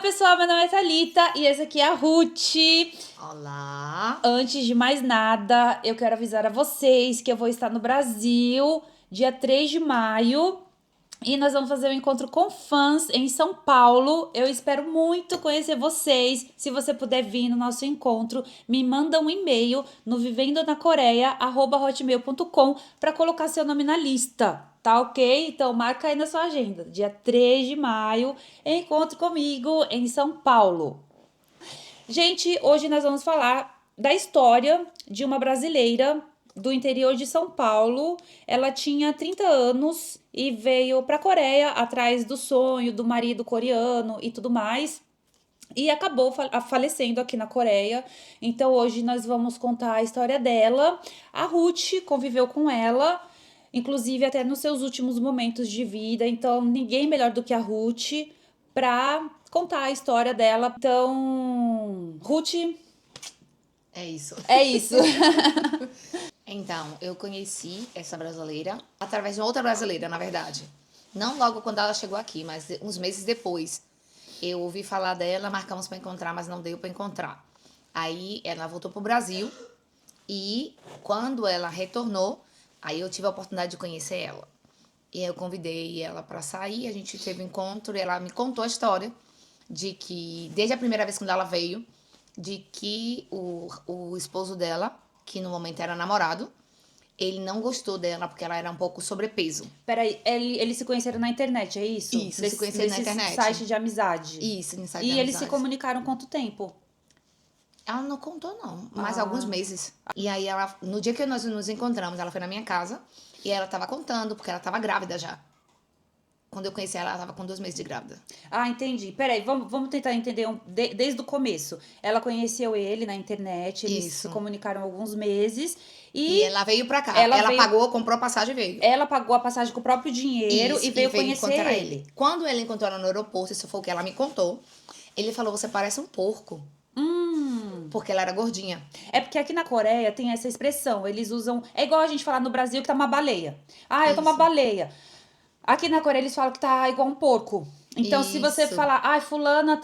pessoal, meu nome é Thalita e esse aqui é a Ruth. Olá! Antes de mais nada, eu quero avisar a vocês que eu vou estar no Brasil dia 3 de maio e nós vamos fazer um encontro com fãs em São Paulo. Eu espero muito conhecer vocês. Se você puder vir no nosso encontro, me manda um e-mail no vivendonacoreia@hotmail.com para colocar seu nome na lista. Tá ok? Então marca aí na sua agenda. Dia 3 de maio, encontro comigo em São Paulo. Gente, hoje nós vamos falar da história de uma brasileira do interior de São Paulo. Ela tinha 30 anos e veio para a Coreia atrás do sonho do marido coreano e tudo mais. E acabou falecendo aqui na Coreia. Então hoje nós vamos contar a história dela. A Ruth conviveu com ela, inclusive até nos seus últimos momentos de vida. Então ninguém melhor do que a Ruth para contar a história dela. Então, Ruth, É isso. é isso. Então, eu conheci essa brasileira através de uma outra brasileira, na verdade. Não logo quando ela chegou aqui, mas uns meses depois. Eu ouvi falar dela, marcamos para encontrar, mas não deu para encontrar. Aí ela voltou pro Brasil e quando ela retornou, aí eu tive a oportunidade de conhecer ela. E aí eu convidei ela para sair, a gente teve um encontro e ela me contou a história de que, desde a primeira vez quando ela veio, de que o esposo dela, que no momento era namorado, ele não gostou dela porque ela era um pouco sobrepeso. Peraí, eles se conheceram na internet, é isso? Isso, se conheceram na internet. Site de amizade. Isso, no site E de eles se amizade. comunicaram quanto tempo? Ela não contou, não, mas alguns meses. E aí, ela, no dia que nós nos encontramos, ela foi na minha casa e ela tava contando, porque ela tava grávida já. Quando eu conheci ela, ela tava com 2 meses de grávida. Ah, entendi. Peraí, vamos tentar entender desde o começo. Ela conheceu ele na internet, eles se Isso. comunicaram há alguns meses E ela veio pra cá. ela Ela veio- pagou, comprou a passagem e veio. ela pagou a passagem com o próprio dinheiro Isso, e veio conhecer encontrar ele. Quando ele encontrou ela no aeroporto, isso foi o que ela me contou, ele falou, você parece um porco. Porque ela era gordinha. É porque aqui na Coreia tem essa expressão, eles usam... É igual a gente falar no Brasil que tá uma baleia. Ah, eu tô uma Isso. baleia. Aqui na Coreia eles falam que tá igual um porco. Então, se você Isso. falar, ai, fulana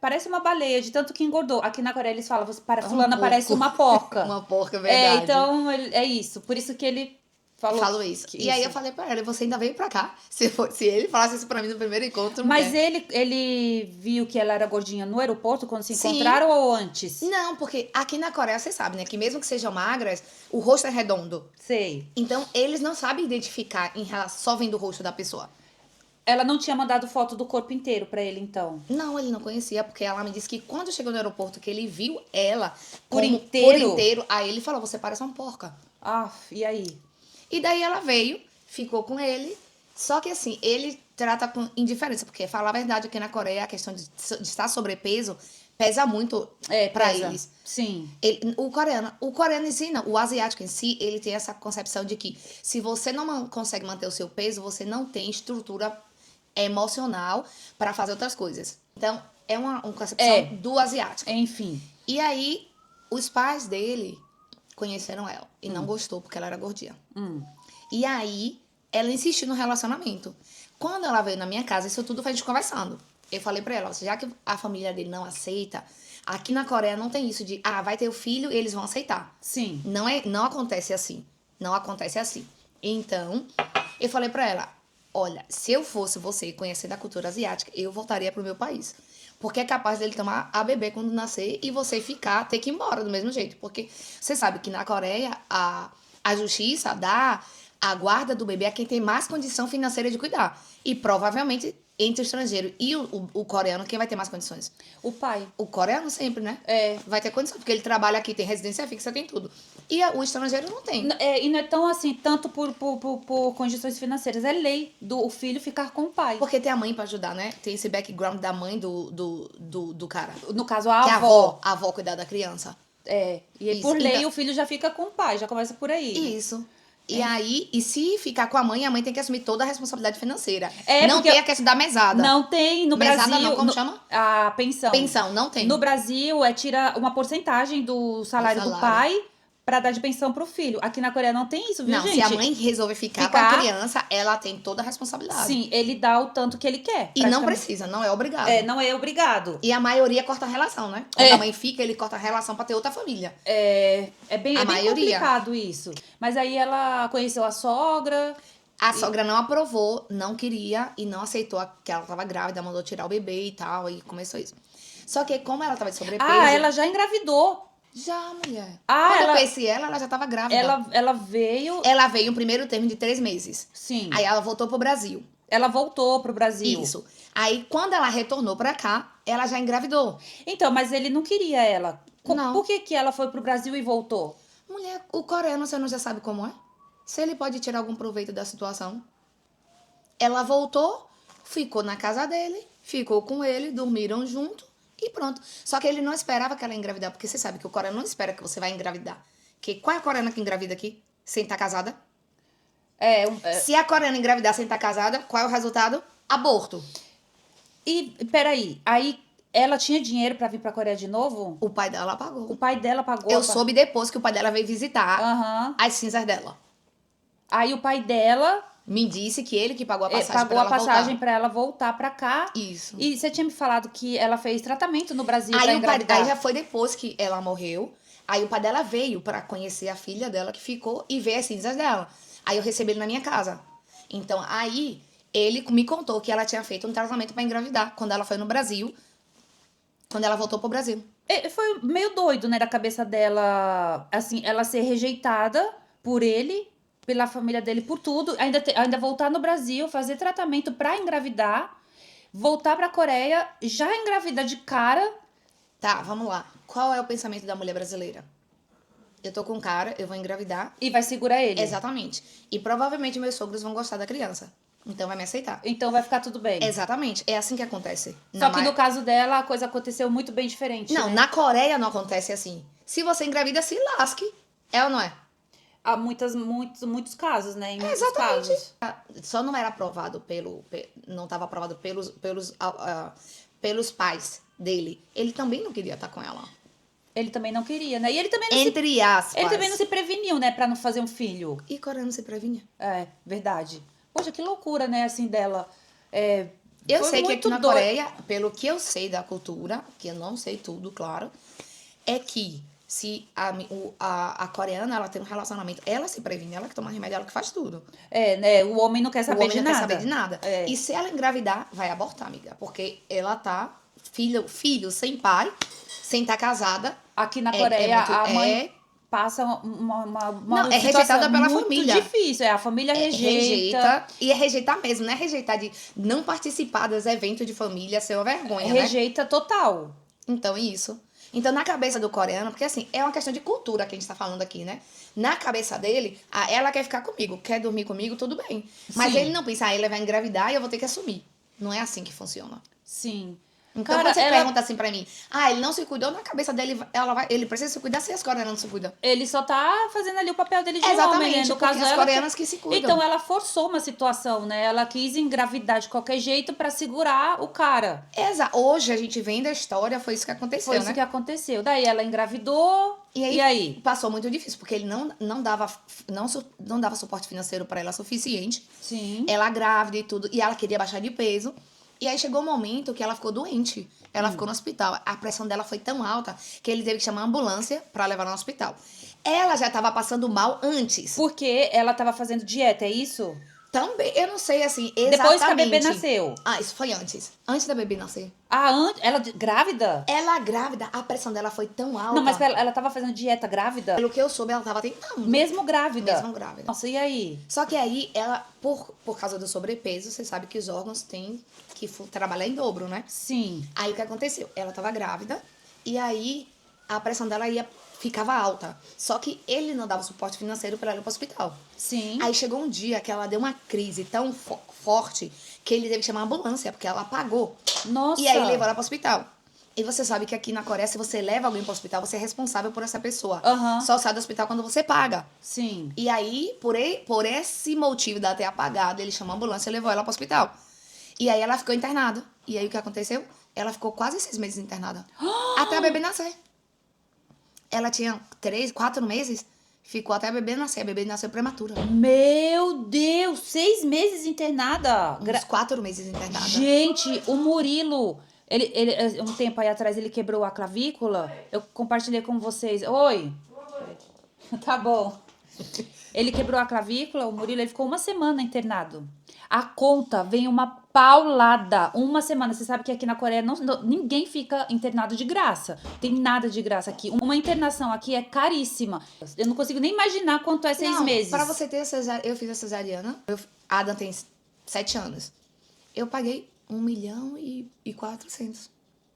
parece uma baleia, de tanto que engordou. Aqui na Coreia eles falam, fulana porco. parece uma porca. Uma porca, É, verdade. então, é isso. Por isso que ele falou... Falou isso. que E aí eu falei pra ela, você ainda veio pra cá. Se ele falasse isso pra mim no primeiro encontro, Mas mulher. ele viu que ela era gordinha no aeroporto quando se Sim. encontraram ou antes? Não, porque aqui na Coreia, você sabe, né? Que mesmo que sejam magras, o rosto é redondo. Sei. Então, eles não sabem identificar em relação, só vendo o rosto da pessoa. Ela não tinha mandado foto do corpo inteiro pra ele, então? Não, ele não conhecia, porque ela me disse que quando chegou no aeroporto, que ele viu ela Por como- inteiro? por inteiro, aí ele falou, você parece uma porca. Ah, e aí? E daí ela veio, ficou com ele, só que assim, ele trata com indiferença, porque falar a verdade, aqui na Coreia, a questão de estar sobrepeso pesa muito pra pesa. eles. Sim. O coreano ensina, o asiático em si, ele tem essa concepção de que se você não consegue manter o seu peso, você não tem estrutura emocional para fazer outras coisas. Então, é uma concepção do asiático. Enfim. E aí, os pais dele conheceram ela e não gostou porque ela era gordinha. E aí, ela insistiu no relacionamento. Quando ela veio na minha casa, isso tudo foi a gente conversando. Eu falei pra ela, já que a família dele não aceita, aqui na Coreia não tem isso de, vai ter o filho e eles vão aceitar. Sim. Não acontece assim. Não acontece assim. Então, eu falei pra ela, olha, se eu fosse você conhecendo a cultura asiática, eu voltaria pro meu país. Porque é capaz dele tomar a bebê quando nascer e você ter que ir embora do mesmo jeito. Porque você sabe que na Coreia, a justiça dá a guarda do bebê a quem tem mais condição financeira de cuidar. E provavelmente, entre o estrangeiro e o coreano, quem vai ter mais condições? O pai. O coreano sempre, né? É. Vai ter condição, porque ele trabalha aqui, tem residência fixa, tem tudo. E o estrangeiro não tem. E não é tão assim, tanto por condições financeiras. É lei do o filho ficar com o pai. Porque tem a mãe pra ajudar, né? Tem esse background da mãe do cara. No caso, a Que é avó. a avó cuidar da criança. É. E Isso, por lei, então- o filho já fica com o pai. Já começa por aí. Isso. E aí, e se ficar com a mãe tem que assumir toda a responsabilidade financeira. É, não porque tem a questão da mesada. Não tem no Mesada Brasil. não, como chama? A pensão. Pensão, não tem. No Brasil, tira uma porcentagem do salário do salário. pai pra dar de pensão pro filho. Aqui na Coreia não tem isso, viu, Não, gente? se a mãe resolver ficar com a criança, ela tem toda a responsabilidade. Sim, ele dá o tanto que ele quer. E não precisa, não é obrigado. Não é obrigado. E a maioria corta a relação, né? Quando a mãe fica, ele corta a relação pra ter outra família. É bem maioria. complicado isso. Mas aí ela conheceu a sogra. A sogra não aprovou, não queria e não aceitou que ela tava grávida, mandou tirar o bebê e tal, e começou isso. Só que como ela tava de sobrepeso... Ela já engravidou. Já, mulher. Ah, Quando eu conheci ela já tava grávida. Ela veio... Ela veio um primeiro termo de 3 meses. Sim. Aí ela voltou pro Brasil. Ela voltou pro Brasil. Isso. Aí, quando ela retornou pra cá, ela já engravidou. Então, mas ele não queria ela. Não. Por que ela foi pro Brasil e voltou? Mulher, o coreano, você não já sabe como é? Se ele pode tirar algum proveito da situação. Ela voltou, ficou na casa dele, ficou com ele, dormiram junto e pronto. Só que ele não esperava que ela ia engravidar, porque você sabe que o coreano não espera que você vai engravidar. Porque qual é a coreana que engravida aqui? Sem estar casada? Se a coreana engravidar sem estar casada, qual é o resultado? Aborto. E, peraí, aí ela tinha dinheiro pra vir pra Coreia de novo? O pai dela pagou. O pai dela pagou? Eu soube depois que o pai dela veio visitar as cinzas dela. Aí o pai dela... Me disse que ele que pagou a passagem pagou pra ela a passagem voltar. pra ela voltar pra cá. Isso. E você tinha me falado que ela fez tratamento no Brasil pra Aí engravidar. já foi depois que ela morreu. Aí o pai dela veio pra conhecer a filha dela que ficou e ver as cinzas dela. Aí eu recebi ele na minha casa. Então aí ele me contou que ela tinha feito um tratamento pra engravidar quando ela foi no Brasil. Quando ela voltou pro Brasil. Foi meio doido, né, da cabeça dela, assim, ela ser rejeitada por ele, pela família dele, por tudo. Ainda voltar no Brasil, fazer tratamento pra engravidar, voltar pra Coreia, já engravidar de cara. Tá, vamos lá. Qual é o pensamento da mulher brasileira? Eu tô com um cara, eu vou engravidar. E vai segurar ele. Exatamente. E provavelmente meus sogros vão gostar da criança. Então vai me aceitar. Então vai ficar tudo bem. Exatamente. É assim que acontece. Só que no caso dela, a coisa aconteceu muito bem diferente. Não, né? na Coreia não acontece assim. Se você engravida, se lasque. É ou não é? Há muitos casos, né? Em muitos Exatamente. casos. Só não era aprovado não estava aprovado pelos pais dele. Ele também não queria estar com ela. Ele também não queria, né? E ele também Entre aspas. Ele também não se preveniu, né? Pra não fazer um filho. E coreano se previnha. É, verdade. Poxa, que loucura, né? Assim, dela. Eu Foi sei que muito aqui na doido. Coreia, pelo que eu sei da cultura, que eu não sei tudo, claro, é que se a coreana, ela tem um relacionamento, ela se previne, ela que toma remédio, ela que faz tudo. Né? O homem não quer O saber homem de não nada. quer saber de nada. É. E se ela engravidar, vai abortar, amiga. Porque ela tá filho sem pai, sem estar casada. Aqui na Coreia, a mãe passa uma Não, é situação rejeitada pela muito família. difícil. A família rejeita. E é rejeitar mesmo, não é rejeitar de não participar dos eventos de família, ser uma vergonha, né? Rejeita total. Então, isso. Então, na cabeça do coreano, porque assim, é uma questão de cultura que a gente tá falando aqui, né? Na cabeça dele, ela quer ficar comigo, quer dormir comigo, tudo bem. Mas Sim. ele não pensa, ele vai engravidar e eu vou ter que assumir. Não é assim que funciona. Sim. Então, Cara, quando você pergunta assim pra mim, ele não se cuidou, na cabeça dele, ele precisa se cuidar se as coreanas não se cuidam. Ele só tá fazendo ali o papel dele de Exatamente, homem, né? No porque caso as dela, coreanas que se cuidam. Então ela forçou uma situação, né? Ela quis engravidar de qualquer jeito pra segurar o cara. Hoje a gente vem da história, foi isso que aconteceu, Foi né? isso que aconteceu. Daí ela engravidou. E aí? Passou muito difícil, porque ele não dava suporte financeiro pra ela suficiente. Sim. Ela grávida e tudo, e ela queria baixar de peso. E aí chegou um momento que ela ficou doente. Ela ficou no hospital. A pressão dela foi tão alta que ele teve que chamar a ambulância pra levar ela no hospital. Ela já tava passando mal antes. Porque ela tava fazendo dieta, é isso? Também, eu não sei assim exatamente. Depois que a bebê nasceu. Isso foi antes. Antes da bebê nascer. Ela grávida? Ela grávida, a pressão dela foi tão alta. Não, mas pera, ela tava fazendo dieta grávida? Pelo que eu soube, ela tava tentando. Mesmo grávida? Mesmo grávida. Nossa, e aí? Só que aí, ela, por causa do sobrepeso, você sabe que os órgãos têm que trabalhar em dobro, né? Sim. Aí o que aconteceu? Ela tava grávida e aí a pressão dela ficava alta. Só que ele não dava suporte financeiro pra ela ir pro hospital. Sim. Aí chegou um dia que ela deu uma crise tão forte que ele teve que chamar a ambulância, porque ela apagou. Nossa. E aí levou ela pro hospital. E você sabe que aqui na Coreia, se você leva alguém pro hospital, você é responsável por essa pessoa. Aham. Só sai do hospital quando você paga. Sim. E aí, por esse motivo dela ter apagado, ele chamou a ambulância e levou ela pro hospital. E aí ela ficou internada. E aí o que aconteceu? Ela ficou quase 6 meses internada. Até a bebê nascer. Ela tinha 4 meses. Ficou até a bebê nascer. A bebê nasceu prematura. Meu Deus, 6 meses internada. Uns 4 meses internada. Gente, o Murilo, um tempo aí atrás ele quebrou a clavícula. Eu compartilhei com vocês. Oi. Tá bom. Ele quebrou a clavícula, o Murilo, ele ficou 1 semana internado. A conta vem uma paulada. 1 semana. Você sabe que aqui na Coreia ninguém fica internado de graça. Tem nada de graça aqui. Uma internação aqui é caríssima. Eu não consigo nem imaginar quanto é 6 meses. Pra você ter a cesariana, eu fiz a cesariana. Adam tem 7 anos. Eu paguei 1.400.000.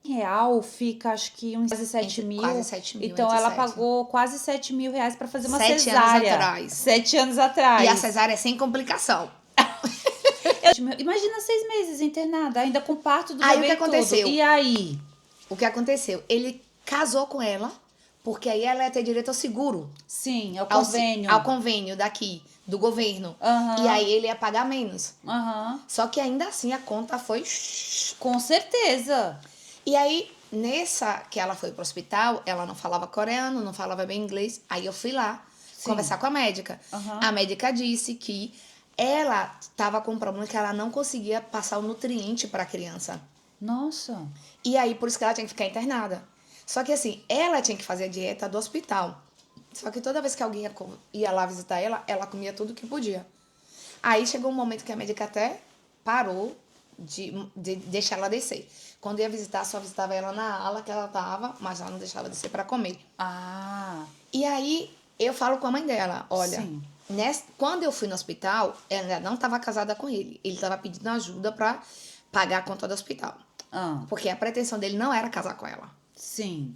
Real fica, acho que uns quase 7 mil. Quase 7 mil. Então ela pagou quase 7 mil reais pra fazer uma 7 cesárea. anos atrás. 7 anos atrás. E a cesárea é sem complicação. Imagina 6 meses internada, ainda com parto do Aí bebê o que aconteceu? tudo. E aí? O que aconteceu? Ele casou com ela, porque aí ela ia ter direito ao seguro. Sim, ao convênio. Ao convênio daqui, do governo. Aham. E aí ele ia pagar menos. Aham. Só que ainda assim a conta foi... Com certeza. E aí, nessa que ela foi pro hospital, ela não falava coreano, não falava bem inglês. Aí eu fui lá conversar com a médica. Aham. A médica disse que ela estava com um problema que ela não conseguia passar o nutriente para a criança. Nossa. E aí, por isso que ela tinha que ficar internada. Só que assim, ela tinha que fazer a dieta do hospital. Só que toda vez que alguém ia lá visitar ela, ela comia tudo que podia. Aí chegou um momento que a médica até parou de deixar ela descer. Quando ia visitar, só visitava ela na ala que ela tava, mas ela não deixava ela descer para comer. Ah. E aí, eu falo com a mãe dela, olha, Sim. quando eu fui no hospital, ela não estava casada com ele. Ele estava pedindo ajuda para pagar a conta do hospital. Ah. Porque a pretensão dele não era casar com ela. Sim.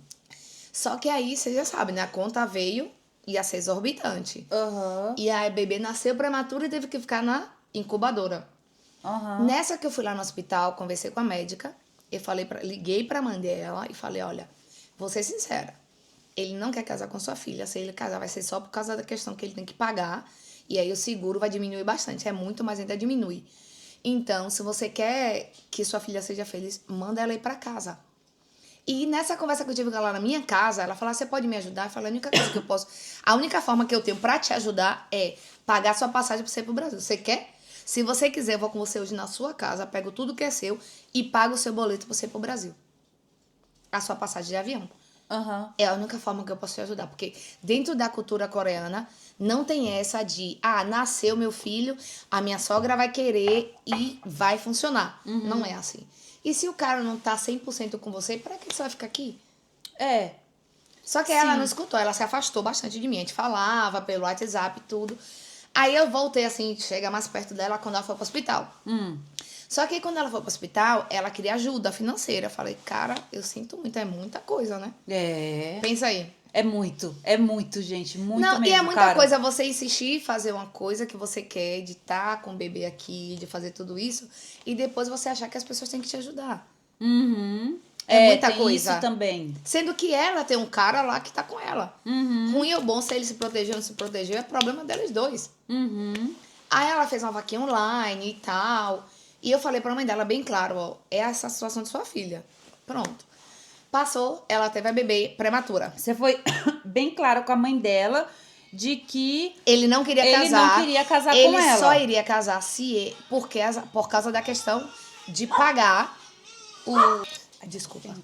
Só que aí, você já sabe, né? A conta veio, ia ser exorbitante. Aham. E aí, a bebê nasceu prematura e teve que ficar na incubadora. Aham. Nessa que eu fui lá no hospital, conversei com a médica, liguei pra mãe dela e falei, olha, vou ser sincera, ele não quer casar com sua filha, se ele casar vai ser só por causa da questão que ele tem que pagar, e aí o seguro vai diminuir bastante, é muito, mas ainda diminui. Então, se você quer que sua filha seja feliz, manda ela ir pra casa. E nessa conversa que eu tive com ela na minha casa, ela falou, você pode me ajudar? Eu falei, a única forma que eu tenho pra te ajudar é pagar sua passagem pra você ir pro Brasil. Você quer? Se você quiser, eu vou com você hoje na sua casa, pego tudo que é seu e pago o seu boleto pra você ir pro Brasil. A sua passagem de avião. Aham. É a única forma que eu posso te ajudar. Porque dentro da cultura coreana, não tem essa de, nasceu meu filho, a minha sogra vai querer e vai funcionar. Não é assim. E se o cara não tá 100% com você, pra que você vai ficar aqui? É. Só que ela não escutou, ela se afastou bastante de mim. A gente falava pelo WhatsApp e tudo. Aí eu voltei, assim, chega mais perto dela quando ela foi pro hospital. Só que quando ela foi pro hospital, ela queria ajuda financeira. Eu falei, cara, eu sinto muito, é muita coisa, né? É. Pensa aí. É muito, gente. Muito Não, mesmo, e é muita cara. coisa você insistir em fazer uma coisa que você quer, de estar com o bebê aqui, de fazer tudo isso, e depois você achar que as pessoas têm que te ajudar. Uhum. É muita tem coisa. isso também. Sendo que ela tem um cara lá que tá com ela. Ruim ou bom, se ele se protegeu ou não se protegeu, é problema deles dois. Uhum. Aí ela fez uma vaquinha online e tal. E eu falei pra mãe dela bem claro, ó, é essa a situação de sua filha. Pronto. Passou, ela teve a bebê prematura. Você foi bem claro com a mãe dela de que Ele não queria casar. ele não queria casar com Ele ela. só iria casar por causa da questão de pagar o... Desculpa.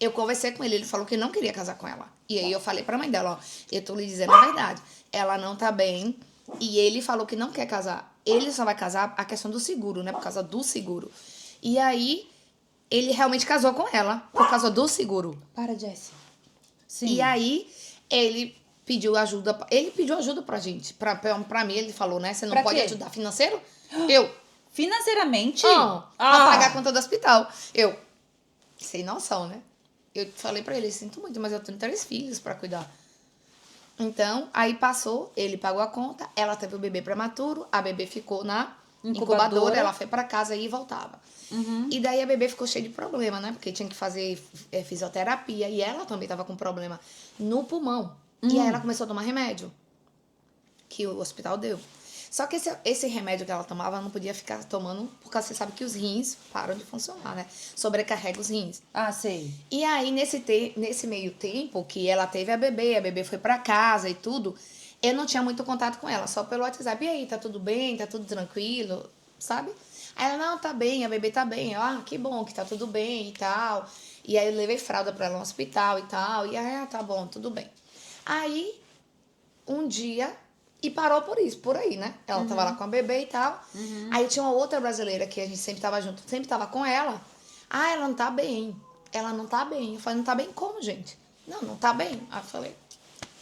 Eu conversei com ele falou que não queria casar com ela. E aí eu falei pra mãe dela, ó, eu tô lhe dizendo a verdade. Ela não tá bem e ele falou que não quer casar. Ele só vai casar a questão do seguro, né? Por causa do seguro. E aí, ele realmente casou com ela por causa do seguro. Para, Jessie. Sim. E aí, ele pediu ajuda pra gente. Pra mim, ele falou, né? Você não Pra pode quê? ajudar financeiro? Eu. Financeiramente? Pra pagar a conta do hospital. Eu. Sem noção, né? Eu falei pra ele, sinto muito, mas eu tenho 3 filhos pra cuidar. Então, aí passou, ele pagou a conta, ela teve o bebê prematuro, a bebê ficou na incubadora, ela foi pra casa e voltava. E daí a bebê ficou cheia de problema, né? Porque tinha que fazer fisioterapia e ela também tava com problema no pulmão. E aí ela começou a tomar remédio que o hospital deu. Só que esse remédio que ela tomava, ela não podia ficar tomando, porque você sabe que os rins param de funcionar, né? Sobrecarrega os rins. Ah, sei. E aí, nesse meio tempo que ela teve a bebê foi pra casa e tudo, eu não tinha muito contato com ela, só pelo WhatsApp. E aí, tá tudo bem? Tá tudo tranquilo? Sabe? Aí ela, não, tá bem, a bebê tá bem. Eu, ah, que bom que tá tudo bem e tal. E aí eu levei fralda pra ela no hospital e tal. E aí, ah, tá bom, tudo bem. Aí, um dia, e parou por aí, né? Ela tava lá com a bebê e tal. Aí tinha uma outra brasileira que a gente sempre tava junto, sempre tava com ela. Ah, ela não tá bem. Ela não tá bem. Eu falei, não tá bem como, gente? Não, não tá bem. Aí eu falei,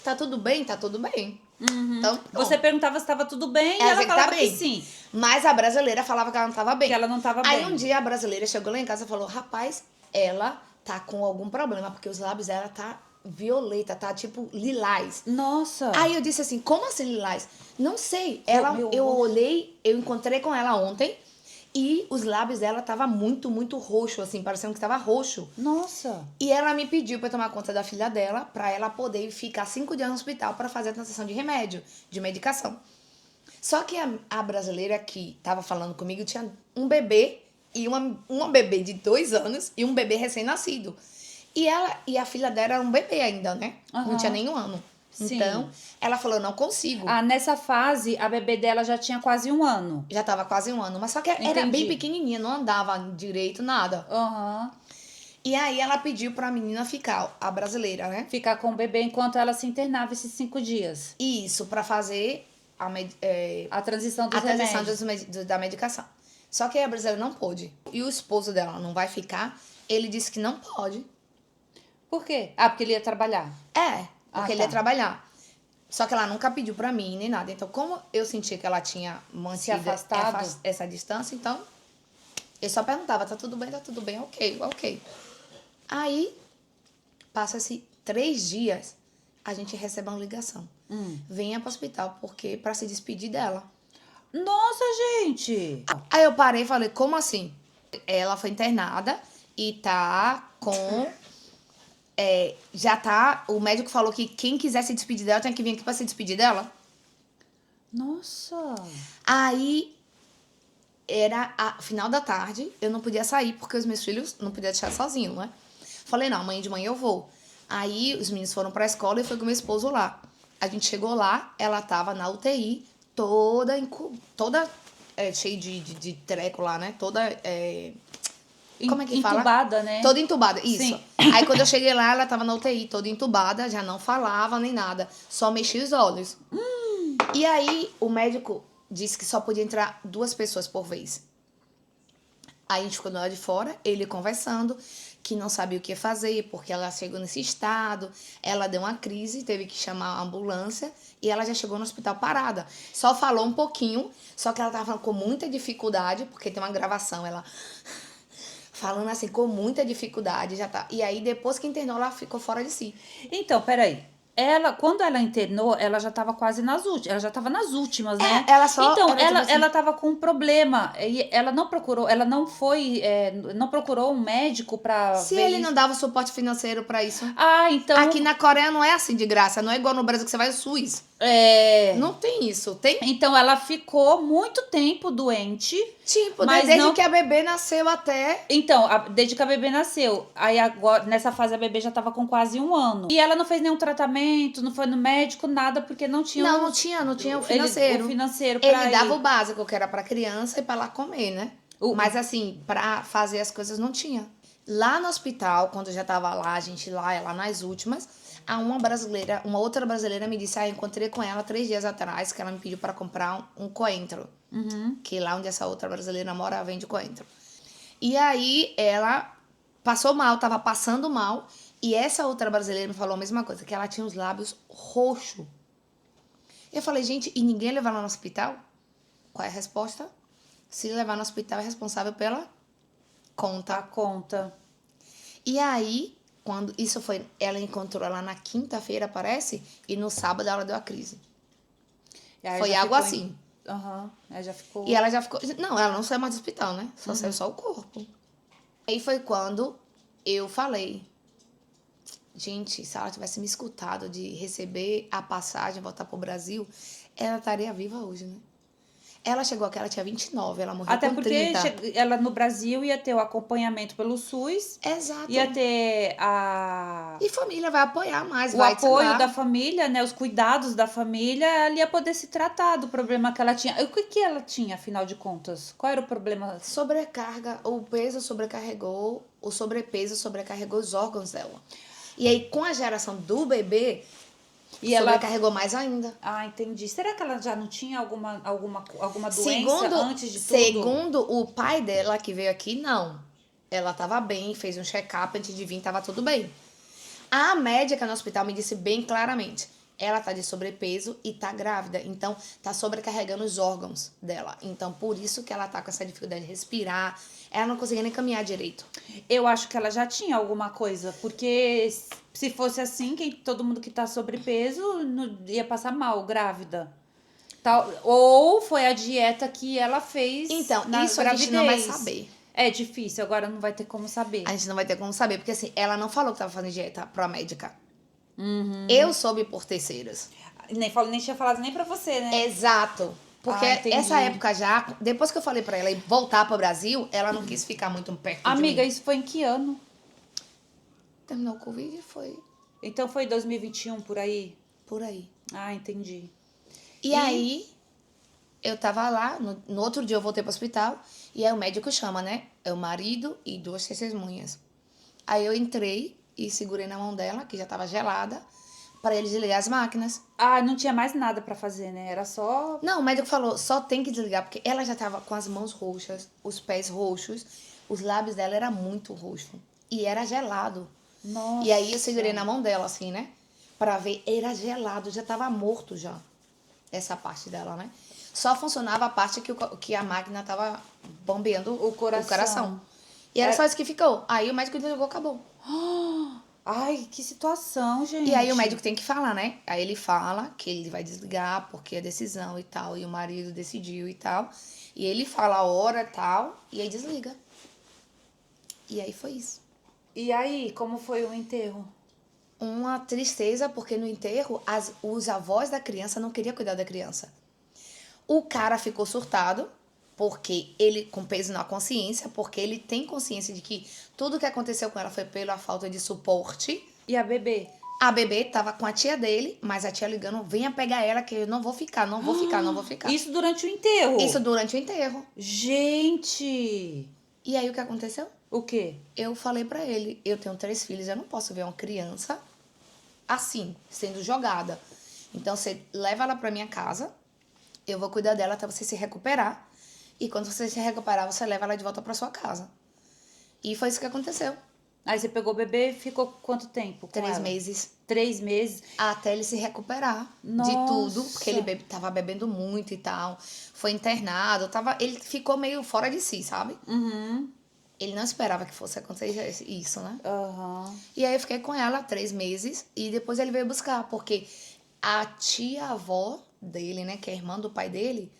tá tudo bem? Tá tudo bem. Então, pronto. Você perguntava se estava tudo bem e Ela ela dizia que falava tá que bem. sim. Mas a brasileira falava que ela não tava bem. Que ela não tava Aí bem. um dia a brasileira chegou lá em casa e falou, rapaz, ela tá com algum problema, porque os lábios dela tá violeta, tá tipo lilás. Nossa. Aí eu disse assim, como assim lilás? Não sei. Meu Eu rosto. olhei, eu encontrei com ela ontem e os lábios dela tava muito, muito roxo, assim, parecendo que tava roxo. Nossa. E ela me pediu pra eu tomar conta da filha dela, pra ela poder ficar 5 dias no hospital pra fazer a transação de remédio, de medicação. Só que a brasileira que tava falando comigo tinha um bebê e uma bebê de 2 anos e um bebê recém-nascido. E a filha dela era um bebê ainda, né? Não Aham. tinha nenhum ano. Sim. Então, ela falou, não consigo. Ah, nessa fase, a bebê dela já tinha quase 1 ano. Já tava quase 1 ano, mas só que era Entendi. bem pequenininha, não andava direito, nada. Aham. E aí ela pediu pra menina ficar, a brasileira, né? Ficar com o bebê enquanto ela se internava esses 5 dias. Isso, pra fazer A transição dos a transição remédios. da medicação. Só que a brasileira não pôde. E o esposo dela não vai ficar. Ele disse que não pode. Por quê? Ah, porque ele ia trabalhar. É, porque ele tá. ia trabalhar. Só que ela nunca pediu pra mim, nem nada. Então, como eu sentia que ela tinha mantido afastado. essa distância, então, eu só perguntava, tá tudo bem, ok, ok. Aí, passa-se 3 dias, a gente recebe uma ligação. Venha pro hospital, porque pra se despedir dela. Nossa, gente! Aí eu parei e falei, como assim? Ela foi internada e tá com... já tá... O médico falou que quem quiser se despedir dela tem que vir aqui pra se despedir dela. Nossa! Aí era a final da tarde, eu não podia sair porque os meus filhos não podia deixar sozinho, né? Falei, não, amanhã de manhã eu vou. Aí os meninos foram pra escola e foi com meu esposo lá. A gente chegou lá, ela tava na UTI, toda cheia de treco lá, né? Toda... como é que fala? Entubada, né? Toda entubada, isso. Sim. Aí quando eu cheguei lá, ela tava na UTI, toda entubada, já não falava nem nada, só mexia os olhos. E aí o médico disse que só podia entrar 2 pessoas por vez. Aí a gente ficou do lado de fora, ele conversando, que não sabia o que fazer, porque ela chegou nesse estado, ela deu uma crise, teve que chamar a ambulância, e ela já chegou no hospital parada. Só falou um pouquinho, só que ela tava falando com muita dificuldade, porque tem uma gravação, ela... falando assim, com muita dificuldade, já tá. E aí, depois que internou, ela ficou fora de si. Então, peraí. Quando ela internou, ela já estava quase nas últimas. Ela já estava nas últimas, né? Ela só... Então, era tipo assim, ela estava com um problema. E ela não procurou, ela não foi, não procurou um médico para se ver ele isso. não dava suporte financeiro pra isso. Ah, então. Aqui na Coreia não é assim de graça, não é igual no Brasil que você vai ao SUS. Não tem isso, tem... Então, ela ficou muito tempo doente. Tipo, mas desde não... que a bebê nasceu até... Então, desde que a bebê nasceu. Aí agora, nessa fase, a bebê já tava com quase 1 ano. E ela não fez nenhum tratamento, não foi no médico, nada, porque não tinha... Não tinha o financeiro. O financeiro pra Ele dava ir. o básico, que era pra criança e pra lá comer, né? Mas assim, pra fazer as coisas não tinha. Lá no hospital, quando eu já tava lá, a gente lá, ela nas últimas, uma outra brasileira me disse, encontrei com ela 3 dias atrás, que ela me pediu pra comprar um coentro. Que lá onde essa outra brasileira mora, vende coentro. E aí, ela passou mal, tava passando mal, e essa outra brasileira me falou a mesma coisa, que ela tinha os lábios roxos. Eu falei, gente, e ninguém levar ela no hospital? Qual é a resposta? Se levar no hospital, é responsável pela conta. A conta. E aí, quando isso foi... Ela encontrou ela na quinta-feira, parece, e no sábado ela deu a crise. Foi algo assim. Aham, ela já ficou... E ela já ficou... Não, ela não saiu mais do hospital, né? Só saiu só o corpo. Aí foi quando eu falei... Gente, se ela tivesse me escutado de receber a passagem, voltar pro Brasil, ela estaria viva hoje, né? Ela chegou aqui, ela tinha 29, ela morreu Até com porque 30. ela no Brasil ia ter o acompanhamento pelo SUS, Exato. ia ter E família vai apoiar mais, o vai, sei apoio lá. da família, né? Os cuidados da família, ela ia poder se tratar do problema que ela tinha. O que que ela tinha, afinal de contas? Qual era o problema? Sobrecarga, o peso sobrecarregou, o sobrepeso sobrecarregou os órgãos dela. E aí, com a geração do bebê, E ela. sobrecarregou mais ainda. Ah, entendi. Será que ela já não tinha alguma doença Segundo, antes de tudo? segundo o pai dela que veio aqui, não. Ela tava bem, fez um check-up antes de vir, tava tudo bem. A médica no hospital me disse bem claramente, ela tá de sobrepeso e tá grávida, então tá sobrecarregando os órgãos dela. Então, por isso que ela tá com essa dificuldade de respirar, ela não conseguia nem caminhar direito. Eu acho que ela já tinha alguma coisa, porque se fosse assim, todo mundo que tá sobrepeso ia passar mal, grávida. Tal, ou foi a dieta que ela fez Então, na isso a gravidez. gente não vai saber. É difícil, agora não vai ter como saber. A gente não vai ter como saber, porque assim, ela não falou que tava fazendo dieta pra médica. Eu soube por terceiros. Nem tinha falado nem pra você, né? Exato. Porque Ah, entendi. essa época já, depois que eu falei pra ela ir voltar pro Brasil, ela não quis ficar muito perto Amiga, de mim. isso foi em que ano? Terminou o Covid e foi Então foi 2021 por aí? por aí. Ah, entendi. E aí, eu tava lá, no outro dia eu voltei pro hospital, e aí o médico chama, né? É o marido e duas testemunhas. Aí eu entrei e segurei na mão dela, que já tava gelada, para ele desligar as máquinas. Ah, não tinha mais nada pra fazer, né? Era só. Não, o médico falou, só tem que desligar, porque ela já tava com as mãos roxas, os pés roxos, os lábios dela era muito roxo. E era gelado. Nossa. E aí eu segurei na mão dela, assim, né? Pra ver, era gelado, já tava morto já. Essa parte dela, né? Só funcionava a parte que a máquina tava bombeando O coração. E era só isso que ficou. Aí o médico desligou, acabou. Ai, que situação, gente. E aí o médico tem que falar, né? Aí ele fala que ele vai desligar porque é decisão e tal. E o marido decidiu e tal. E ele fala a hora e tal. E aí desliga. E aí foi isso. E aí, como foi o enterro? Uma tristeza, porque no enterro os avós da criança não queriam cuidar da criança. O cara ficou surtado, porque ele, com peso na consciência, porque ele tem consciência de que tudo que aconteceu com ela foi pela falta de suporte. E a bebê? A bebê tava com a tia dele, mas a tia ligando, venha pegar ela que eu não vou ficar, não vou ficar, não vou ficar. Isso durante o enterro? Isso durante o enterro. Gente! E aí o que aconteceu? O quê? Eu falei pra ele, eu tenho 3 filhos, eu não posso ver uma criança assim, sendo jogada. Então você leva ela pra minha casa, eu vou cuidar dela até você se recuperar. E quando você se recuperar, você leva ela de volta pra sua casa. E foi isso que aconteceu. Aí você pegou o bebê e ficou quanto tempo com 3 ela? meses. 3 meses. Até ele se recuperar de Nossa. tudo, porque ele tava bebendo muito e tal. Foi internado, ele ficou meio fora de si, sabe? Uhum. Ele não esperava que fosse acontecer isso, né? Aham. E aí eu fiquei com ela 3 meses e depois ele veio buscar, porque a tia-avó dele, né, que é irmã do pai dele,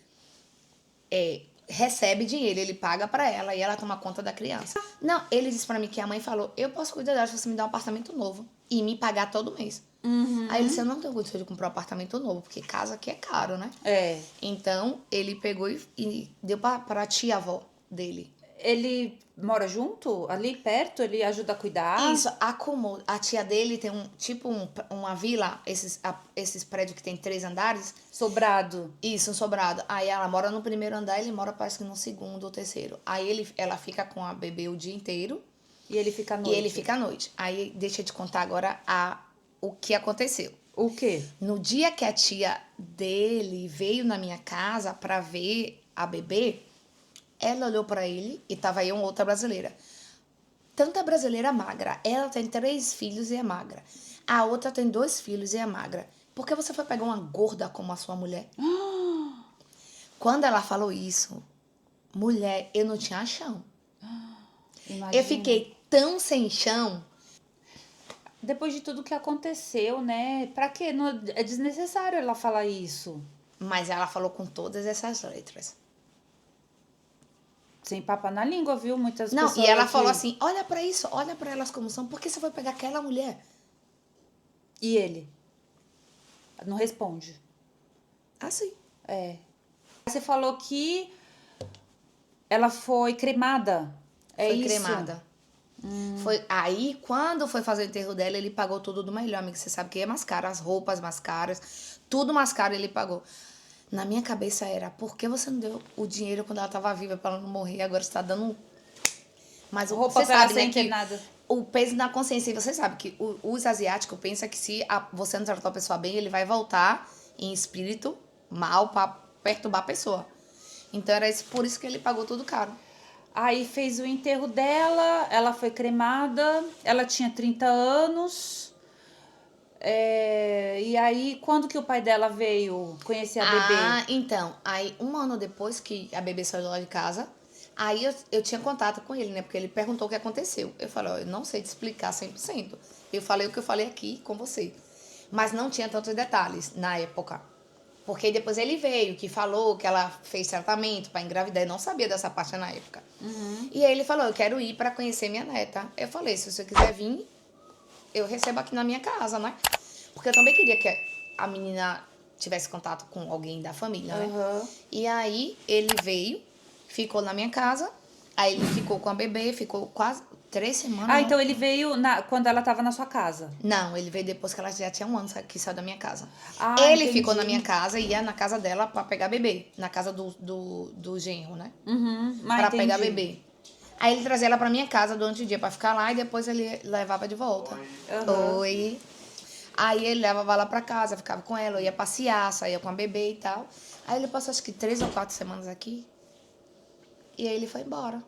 recebe dinheiro, ele paga pra ela e ela toma conta da criança. Não, ele disse pra mim que a mãe falou, eu posso cuidar dela se você me dar um apartamento novo e me pagar todo mês. Uhum. Aí ele disse, eu não tenho condição de comprar um apartamento novo, porque casa aqui é caro, né? É. Então, ele pegou e deu pra tia-avó dele. Ele mora junto? Ali perto? Ele ajuda a cuidar? Isso, acomoda. A tia dele tem uma vila, esses prédios que tem 3 andares. Sobrado. Isso, um sobrado. Aí ela mora no primeiro andar, ele mora parece que no segundo ou terceiro. Aí ela fica com a bebê o dia inteiro. E ele fica à E noite? ele fica à noite. Aí deixa eu te contar agora o que aconteceu. O quê? No dia que a tia dele veio na minha casa pra ver a bebê, ela olhou pra ele e tava aí uma outra brasileira. Tanta brasileira magra. Ela tem 3 filhos e é magra. A outra tem 2 filhos e é magra. Por que você foi pegar uma gorda como a sua mulher? Quando ela falou isso, mulher, eu não tinha chão. Imagina. Eu fiquei tão sem chão. Depois de tudo que aconteceu, né? Pra quê? Não, é desnecessário ela falar isso. Mas ela falou com todas essas letras. Sem papo na língua, viu? Muitas Não, pessoas e ela aqui. falou assim, olha pra isso, olha pra elas como são. Por que você foi pegar aquela mulher? E ele? Não responde. Assim. É. Você falou que ela foi cremada. É Foi isso? cremada. Foi aí, quando foi fazer o enterro dela, ele pagou tudo do melhor, amigo. Você sabe que é mais caro, as roupas mais caras, tudo mais caro ele pagou. Na minha cabeça era, por que você não deu o dinheiro quando ela tava viva pra ela não morrer? Agora você tá dando. Mas Roupa você pra ela sabe, ser né, que internada. o peso na consciência, e você sabe que os asiáticos pensam que se você não tratar a pessoa bem, ele vai voltar em espírito mal pra perturbar a pessoa. Então era por isso que ele pagou tudo caro. Aí fez o enterro dela, ela foi cremada, ela tinha 30 anos. E aí, quando que o pai dela veio conhecer a bebê? Então, aí um ano depois que a bebê saiu lá de casa, aí eu tinha contato com ele, né? Porque ele perguntou o que aconteceu. Eu falei, ó, eu não sei te explicar 100%. Eu falei o que eu falei aqui com você. Mas não tinha tantos detalhes na época. Porque depois ele veio, que falou que ela fez tratamento para engravidar. Eu não sabia dessa parte na época. E aí ele falou, eu quero ir para conhecer minha neta. Eu falei, se você quiser vir, eu recebo aqui na minha casa, né? Porque eu também queria que a menina tivesse contato com alguém da família, né? Aham. E aí ele veio, ficou na minha casa, aí ele ficou com a bebê, ficou quase 3 semanas. Ah, então ele veio quando ela tava na sua casa. Não, ele veio depois que ela já tinha um ano que saiu da minha casa. Ah, Ele entendi. ficou na minha casa e ia na casa dela pra pegar bebê. Na casa do genro, né? Uhum. Ah, Pra entendi. pegar bebê. Aí ele trazia ela pra minha casa durante o dia pra ficar lá e depois ele levava de volta. Aham. Oi. Aí ele levava ela pra casa, ficava com ela, eu ia passear, saía com a bebê e tal. Aí ele passou acho que 3 ou 4 semanas aqui. E aí ele foi embora.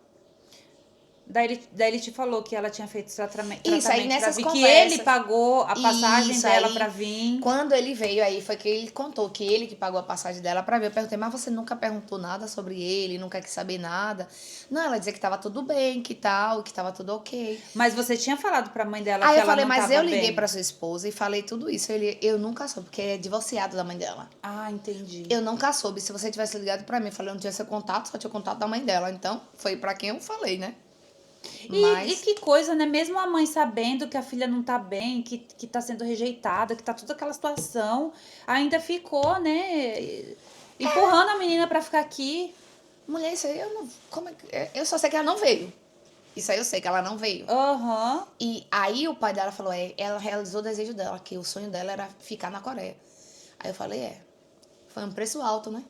Daí ele te falou que ela tinha feito tratamento Isso, aí pra nessas vir, que conversas. ele pagou a passagem Isso, dela aí, pra vir. quando ele veio aí, foi que ele contou que ele que pagou a passagem dela pra vir. Eu perguntei, mas você nunca perguntou nada sobre ele, nunca quis saber nada? Não, ela dizia que tava tudo bem, que tal, que tava tudo ok. Mas você tinha falado pra mãe dela Aí que eu ela falei, não mas tava eu liguei bem? pra sua esposa e falei tudo isso. Eu nunca soube, porque é divorciado da mãe dela. Ah, entendi. Eu nunca soube. Se você tivesse ligado pra mim, eu falei, eu não tinha seu contato, só tinha o contato da mãe dela. Então, foi pra quem eu falei, né? E Mas, que coisa, né? Mesmo a mãe sabendo que a filha não tá bem, que tá sendo rejeitada, que tá toda aquela situação, ainda ficou, né? Empurrando a menina pra ficar aqui. mulher, isso aí eu não. Como é que. Eu só sei que ela não veio. Isso aí eu sei que ela não veio. Aham. E aí o pai dela falou, ela realizou o desejo dela, que o sonho dela era ficar na Coreia. Aí eu falei, foi um preço alto, né?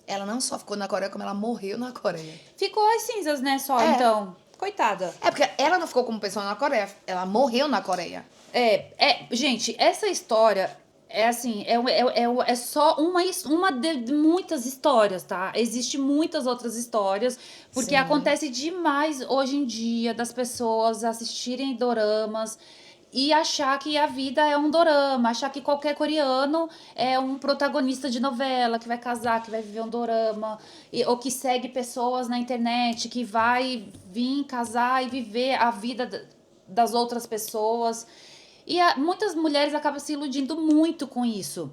Ela não só ficou na Coreia, como ela morreu na Coreia. Ficou as cinzas, né, só, É. então. Coitada. É porque ela não ficou como pessoa na Coreia, ela morreu na Coreia. Gente, essa história é assim, é só uma de muitas histórias, tá? Existem muitas outras histórias, porque Sim. acontece demais hoje em dia das pessoas assistirem doramas e achar que a vida é um dorama, achar que qualquer coreano é um protagonista de novela, que vai casar, que vai viver um dorama, ou que segue pessoas na internet, que vai vir casar e viver a vida das outras pessoas. E muitas mulheres acabam se iludindo muito com isso.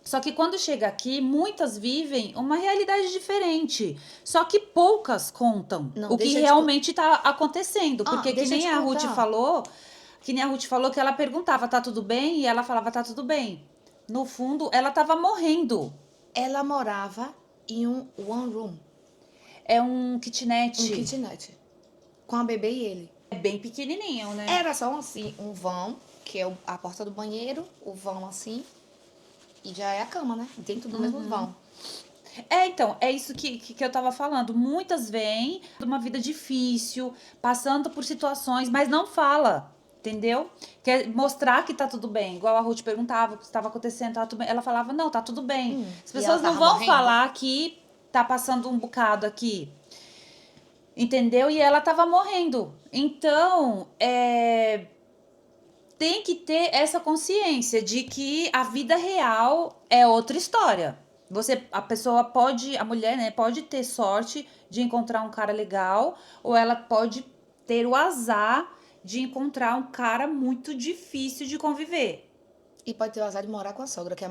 Só que quando chega aqui, muitas vivem uma realidade diferente. Só que poucas contam Não, o que deixa eu te realmente está acontecendo. Porque deixa eu te contar. Que nem a Ruth falou que ela perguntava, tá tudo bem? E ela falava, tá tudo bem. No fundo, ela tava morrendo. Ela morava em um one room, É um kitnet. um kitnet, com a bebê e ele. É bem pequenininho, né? Era só assim, um vão, que é a porta do banheiro, o vão assim, e já é a cama, né? Dentro do mesmo vão. Então, é isso que eu tava falando. Muitas vêm de uma vida difícil, passando por situações, mas não fala, entendeu? Quer mostrar que tá tudo bem. Igual a Ruth perguntava o que estava acontecendo, tá tudo bem. Ela falava, não, tá tudo bem. As E pessoas ela não tava vão morrendo. falar que tá passando um bocado aqui, entendeu? E ela tava morrendo. Então, tem que ter essa consciência de que a vida real é outra história. A mulher, né, pode ter sorte de encontrar um cara legal, ou ela pode ter o azar de encontrar um cara muito difícil de conviver. E pode ter o azar de morar com a sogra, que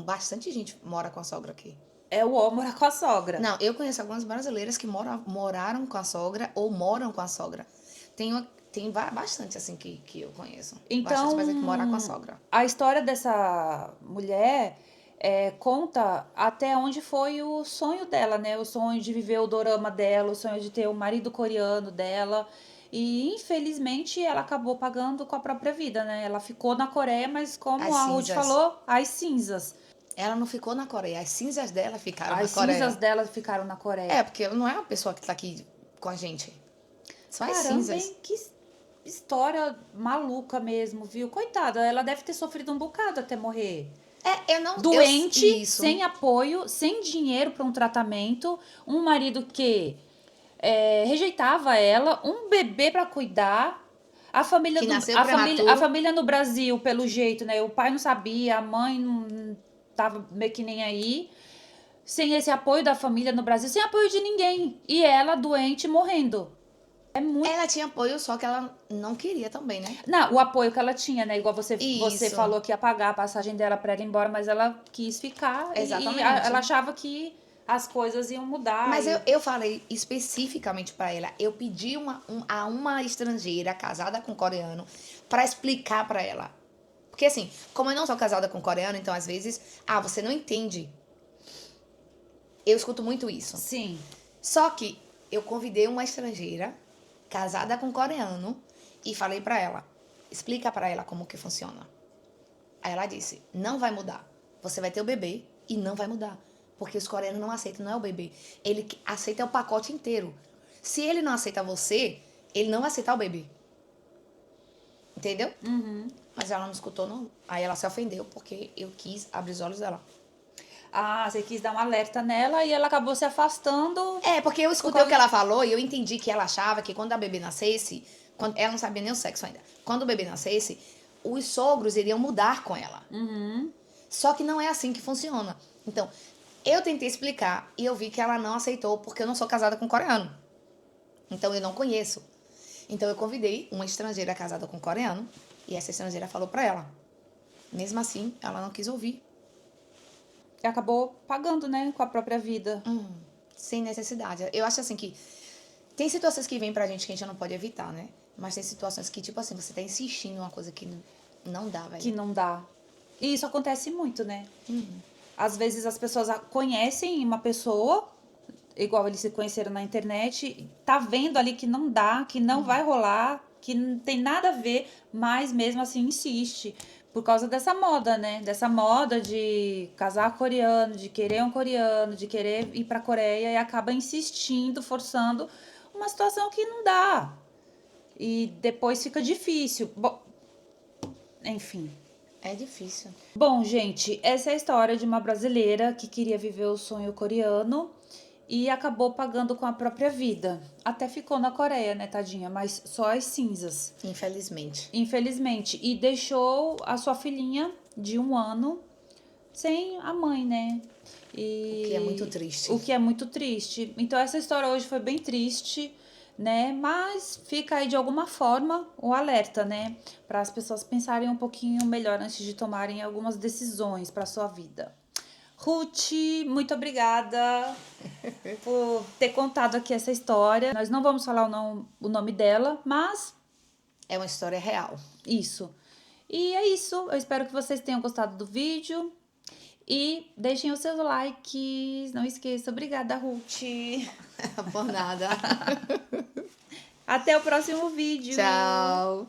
bastante gente mora com a sogra aqui. É o homem morar com a sogra. Não, eu conheço algumas brasileiras que moraram com a sogra ou moram com a sogra. Tem bastante, assim, que eu conheço. Então, Bastante coisa que mora com a sogra. a história dessa mulher conta até onde foi o sonho dela, né? O sonho de viver o dorama dela, o sonho de ter o marido coreano dela. E infelizmente ela acabou pagando com a própria vida, né? Ela ficou na Coreia, mas como As a Ruth cinzas. falou, as cinzas. Ela não ficou na Coreia, as cinzas dela ficaram na As cinzas Coreia. dela ficaram na Coreia. É, porque ela não é uma pessoa que tá aqui com a gente. São as Caramba, cinzas. hein? Que história maluca mesmo, viu? Coitada, ela deve ter sofrido um bocado até morrer. Eu não. Doente, Isso. sem apoio, sem dinheiro para um tratamento, um marido que rejeitava ela, um bebê para cuidar, a família Que do, nasceu a prematuro. família no Brasil, pelo jeito, né? O pai não sabia, a mãe não tava meio que nem aí. Sem esse apoio da família no Brasil, sem apoio de ninguém. E ela doente, morrendo. É muito. Ela tinha apoio, só que ela não queria também, né? Não, o apoio que ela tinha, né? Igual você Isso. falou que ia pagar a passagem dela pra ela ir embora, mas ela quis ficar Exatamente. ela achava que as coisas iam mudar. Mas eu falei especificamente pra ela. Eu pedi a uma estrangeira casada com coreano pra explicar pra ela. Porque assim, como eu não sou casada com coreano, então às vezes, você não entende. Eu escuto muito isso. Sim. Só que eu convidei uma estrangeira casada com coreano e falei pra ela, explica pra ela como que funciona. Aí ela disse, não vai mudar. Você vai ter o bebê e não vai mudar. Porque os coreanos não aceitam, não é o bebê. Ele aceita o pacote inteiro. Se ele não aceita você, ele não vai aceitar o bebê. Entendeu? Uhum. Mas ela não escutou, não. Aí ela se ofendeu porque eu quis abrir os olhos dela. Ah, você quis dar um alerta nela e ela acabou se afastando. Porque eu escutei o que ela falou e eu entendi que ela achava que quando a bebê nascesse, ela não sabia nem o sexo ainda. Quando o bebê nascesse, os sogros iriam mudar com ela. Uhum. Só que não é assim que funciona. Então, eu tentei explicar e eu vi que ela não aceitou porque eu não sou casada com coreano. Então, eu não conheço. Então, eu convidei uma estrangeira casada com coreano e essa estrangeira falou pra ela. Mesmo assim, ela não quis ouvir. E acabou pagando, né? Com a própria vida. Sem necessidade. Eu acho assim que tem situações que vêm pra gente que a gente não pode evitar, né? Mas tem situações que, tipo assim, você tá insistindo em uma coisa que não dá, velho. Que não dá. E isso acontece muito, né? Às vezes as pessoas conhecem uma pessoa, igual eles se conheceram na internet, tá vendo ali que não dá, que não vai rolar, que não tem nada a ver, mas mesmo assim insiste. Por causa dessa moda, né? Dessa moda de casar coreano, de querer um coreano, de querer ir pra Coreia e acaba insistindo, forçando uma situação que não dá. E depois fica difícil. Bom, enfim. É difícil. Bom, gente, essa é a história de uma brasileira que queria viver o sonho coreano e acabou pagando com a própria vida. Até ficou na Coreia, né, tadinha? Mas só as cinzas, Infelizmente. infelizmente. E deixou a sua filhinha de 1 ano sem a mãe, né? O que é muito triste. O que é muito triste. Então, essa história hoje foi bem triste, né? Mas fica aí de alguma forma o alerta, né? Para as pessoas pensarem um pouquinho melhor antes de tomarem algumas decisões para sua vida. Ruth, muito obrigada por ter contado aqui essa história. Nós não vamos falar o nome dela, mas É uma história real. isso. E é isso. Eu espero que vocês tenham gostado do vídeo. E deixem os seus likes. Não esqueça. Obrigada, Ruth. Por nada. Até o próximo vídeo. Tchau.